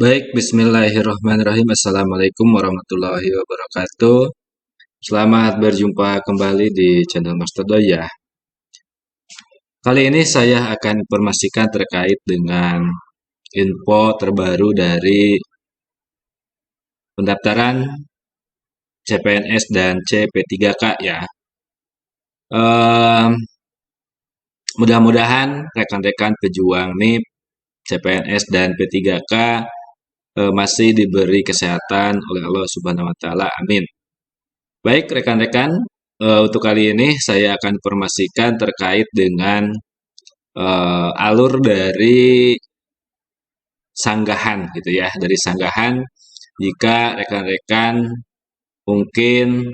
Baik, bismillahirrahmanirrahim. Assalamualaikum warahmatullahi wabarakatuh. Selamat berjumpa kembali di channel Master Doyah. Kali ini saya akan informasikan terkait dengan info terbaru dari pendaftaran CPNS dan CP3K ya. Mudah-mudahan rekan-rekan pejuang NIP, CPNS dan P3K masih diberi kesehatan oleh Allah Subhanahu wa taala. Amin. Baik rekan-rekan, untuk kali ini saya akan informasikan terkait dengan alur dari sanggahan gitu ya, dari sanggahan jika rekan-rekan mungkin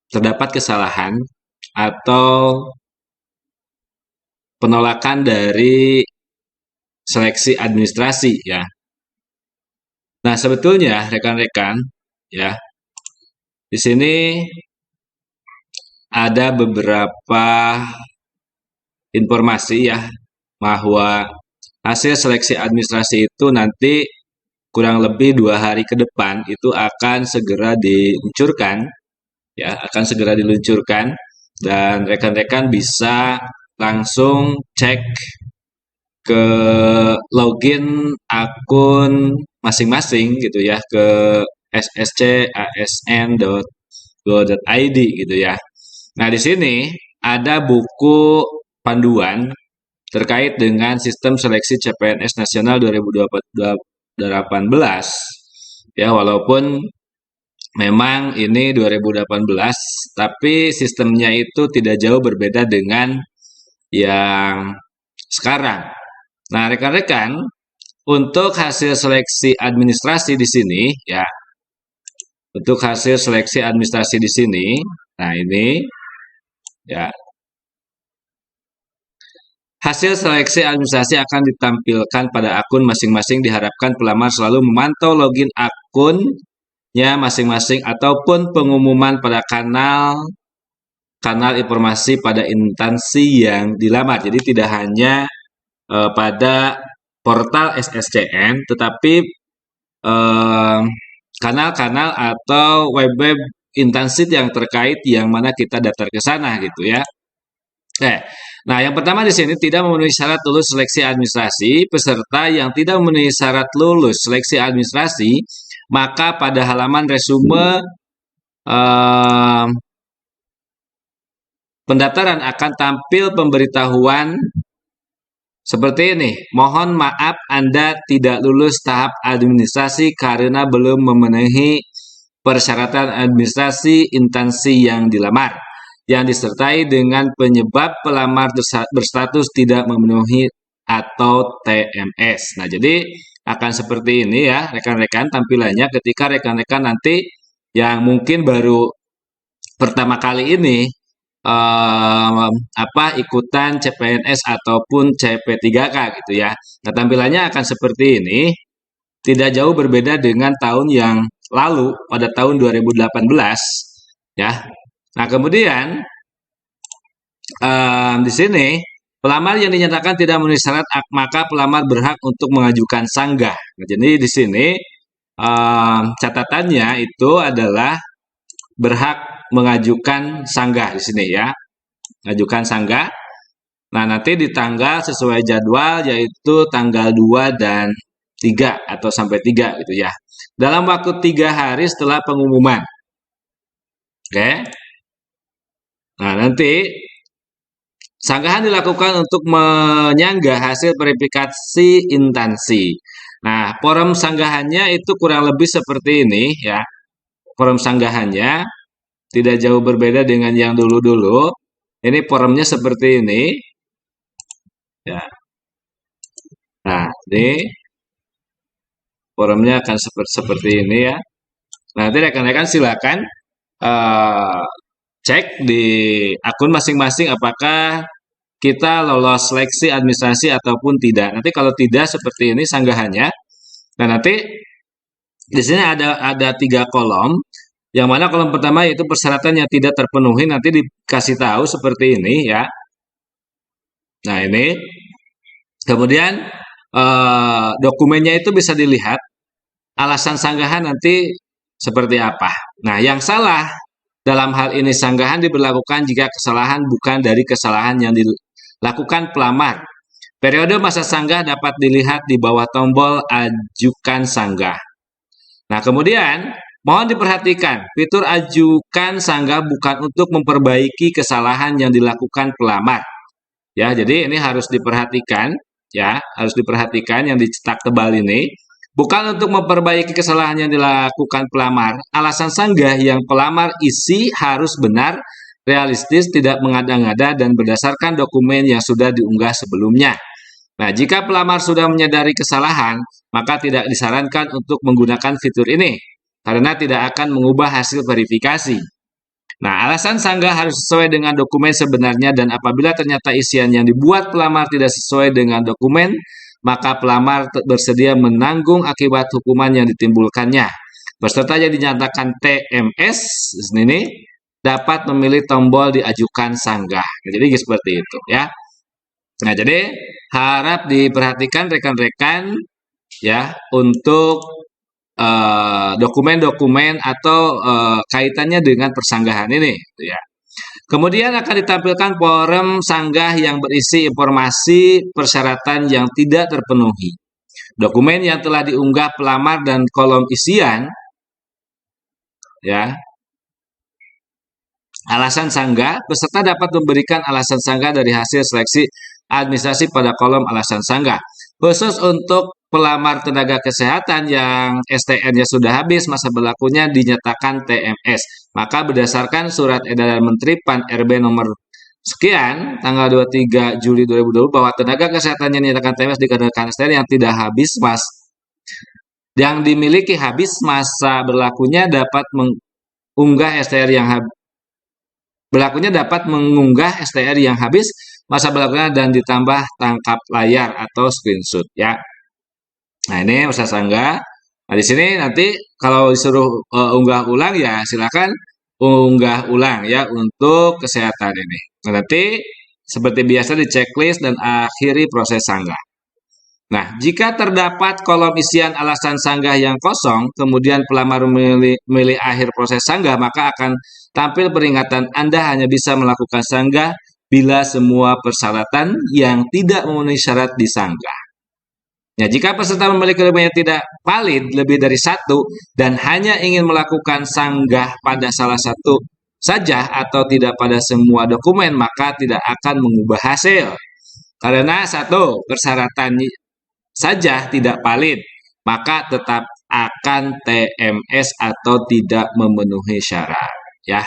terdapat kesalahan atau penolakan dari seleksi administrasi ya. Nah, sebetulnya rekan-rekan ya, di sini ada beberapa informasi ya bahwa hasil seleksi administrasi itu nanti kurang lebih 2 hari ke depan itu akan segera diluncurkan ya, akan segera diluncurkan dan rekan-rekan bisa langsung cek ke login akun masing-masing gitu ya, ke sscasn.go.id gitu ya. Nah, di sini ada buku panduan terkait dengan sistem seleksi CPNS Nasional 2018 ya, walaupun memang ini 2018 tapi sistemnya itu tidak jauh berbeda dengan yang sekarang. Nah, rekan-rekan, untuk hasil seleksi administrasi di sini ya, untuk hasil seleksi administrasi di sini, nah ini ya, hasil seleksi administrasi akan ditampilkan pada akun masing-masing. Diharapkan pelamar selalu memantau login akunnya masing-masing ataupun pengumuman pada kanal informasi pada instansi yang dilamar. Jadi tidak hanya pada portal SSCN, tetapi kanal-kanal atau web-web instansi yang terkait yang mana kita daftar ke sana gitu ya. Nah, yang pertama di sini tidak memenuhi syarat lulus seleksi administrasi. Peserta yang tidak memenuhi syarat lulus seleksi administrasi, maka pada halaman resume pendaftaran akan tampil pemberitahuan seperti ini. Mohon maaf Anda tidak lulus tahap administrasi karena belum memenuhi persyaratan administrasi instansi yang dilamar, yang disertai dengan penyebab pelamar berstatus tidak memenuhi atau TMS. Nah, jadi akan seperti ini ya rekan-rekan tampilannya ketika rekan-rekan nanti yang mungkin baru pertama kali ini ikutan CPNS ataupun CP3K gitu ya. Nah, tampilannya akan seperti ini. Tidak jauh berbeda dengan tahun yang lalu pada tahun 2018 ya. Nah, kemudian di sini pelamar yang dinyatakan tidak memenuhi syarat maka pelamar berhak untuk mengajukan sanggah. Nah, jadi di sini catatannya itu adalah berhak mengajukan sanggah di sini ya. Mengajukan sanggah. Nah, nanti di tanggal sesuai jadwal yaitu tanggal 2 dan 3 atau sampai 3 gitu ya. Dalam waktu 3 hari setelah pengumuman. Oke. Nah, nanti sanggahan dilakukan untuk menyanggah hasil verifikasi instansi. Nah, forum sanggahannya itu kurang lebih seperti ini ya. Forum sanggahannya tidak jauh berbeda dengan yang dulu-dulu. Ini forumnya seperti ini. Ya. Nah, ini forumnya akan seperti ini ya. Nanti rekan-rekan silakan cek di akun masing-masing apakah kita lolos seleksi administrasi ataupun tidak. Nanti kalau tidak seperti ini sanggahannya. Nah, nanti di sini ada 3 kolom. Yang mana kolom pertama yaitu persyaratan yang tidak terpenuhi, nanti dikasih tahu seperti ini ya. Nah, ini. Kemudian dokumennya itu bisa dilihat, alasan sanggahan nanti seperti apa. Nah, yang salah dalam hal ini sanggahan diberlakukan jika kesalahan bukan dari kesalahan yang dilakukan pelamar. Periode masa sanggah dapat dilihat di bawah tombol ajukan sanggah. Nah, kemudian mohon diperhatikan, fitur ajukan sanggah bukan untuk memperbaiki kesalahan yang dilakukan pelamar. Ya, jadi ini harus diperhatikan, ya, harus diperhatikan yang dicetak tebal ini. Bukan untuk memperbaiki kesalahan yang dilakukan pelamar. Alasan sanggah yang pelamar isi harus benar, realistis, tidak mengada-ngada, dan berdasarkan dokumen yang sudah diunggah sebelumnya. Nah, jika pelamar sudah menyadari kesalahan, maka tidak disarankan untuk menggunakan fitur ini, karena tidak akan mengubah hasil verifikasi. Nah, alasan sanggah harus sesuai dengan dokumen sebenarnya, dan apabila ternyata isian yang dibuat pelamar tidak sesuai dengan dokumen, maka pelamar bersedia menanggung akibat hukuman yang ditimbulkannya. Peserta yang dinyatakan TMS ini dapat memilih tombol diajukan sanggah. Jadi seperti itu ya. Nah, jadi harap diperhatikan rekan-rekan ya untuk dokumen-dokumen atau kaitannya dengan persanggahan ini ya. Kemudian akan ditampilkan form sanggah yang berisi informasi persyaratan yang tidak terpenuhi. Dokumen yang telah diunggah pelamar dan kolom isian ya. Alasan sanggah, peserta dapat memberikan alasan sanggah dari hasil seleksi administrasi pada kolom alasan sanggah. Khusus untuk pelamar tenaga kesehatan yang STN-nya sudah habis, masa berlakunya dinyatakan TMS. Maka berdasarkan surat edaran Menteri PAN-RB nomor sekian, tanggal 23 Juli 2020, bahwa tenaga kesehatan yang dinyatakan TMS dikarenakan STN yang tidak habis yang dimiliki habis masa berlakunya dapat mengunggah STR yang mengunggah STR yang habis masa berlakunya dan ditambah tangkap layar atau screenshot ya. Nah, ini masa sanggah. Nah, di sini nanti kalau disuruh unggah ulang ya silakan unggah ulang ya untuk kesehatan ini. Nah, nanti seperti biasa di checklist dan akhiri proses sanggah. Nah, jika terdapat kolom isian alasan sanggah yang kosong, kemudian pelamar memilih akhir proses sanggah, maka akan tampil peringatan Anda hanya bisa melakukan sanggah bila semua persyaratan yang tidak memenuhi syarat disanggah. Ya, jika peserta memiliki dokumen yang tidak valid lebih dari satu dan hanya ingin melakukan sanggah pada salah satu saja atau tidak pada semua dokumen, maka tidak akan mengubah hasil. Karena satu, persyaratan saja tidak valid, maka tetap akan TMS atau tidak memenuhi syarat. Ya,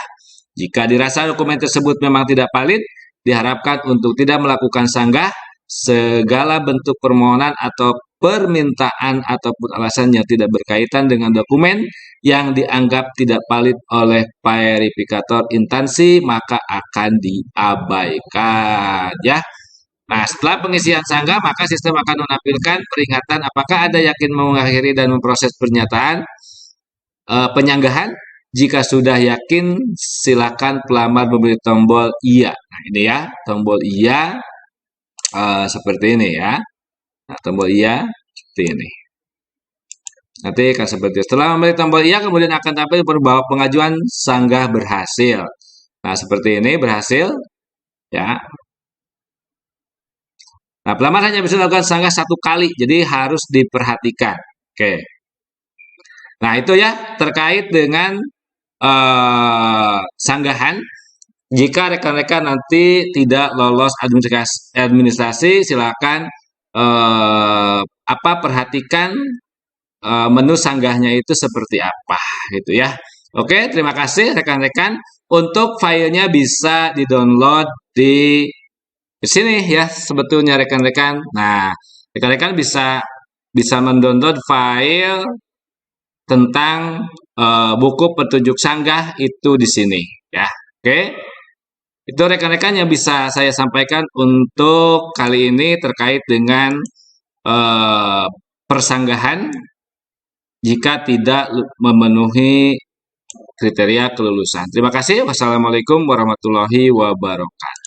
jika dirasa dokumen tersebut memang tidak valid, diharapkan untuk tidak melakukan sanggah. Segala bentuk permohonan atau permintaan ataupun alasan yang tidak berkaitan dengan dokumen yang dianggap tidak valid oleh verifikator instansi maka akan diabaikan ya. Nah, setelah pengisian sanggah, maka sistem akan menampilkan peringatan apakah Anda yakin mengakhiri dan memproses pernyataan penyanggahan. Jika sudah yakin, silakan pelamar memberi tombol iya. Nah, ini ya, tombol iya seperti ini ya. Nah, tombol iya seperti ini. Nanti akan seperti itu. Setelah memberi tombol iya, kemudian akan tampil bahwa pengajuan sanggah berhasil. Nah, seperti ini berhasil ya. Nah, pelamar hanya bisa melakukan sanggah satu kali, jadi harus diperhatikan. Oke. Nah, itu ya terkait dengan sanggahan. Jika rekan-rekan nanti tidak lolos administrasi, silakan perhatikan menu sanggahnya itu seperti apa, gitu ya. Oke, terima kasih rekan-rekan. Untuk filenya bisa di-download di sini ya sebetulnya rekan-rekan. Nah, rekan-rekan bisa mendownload file tentang buku petunjuk sanggah itu di sini ya. Oke. Itu rekan-rekan yang bisa saya sampaikan untuk kali ini terkait dengan persanggahan jika tidak memenuhi kriteria kelulusan. Terima kasih. Wassalamualaikum warahmatullahi wabarakatuh.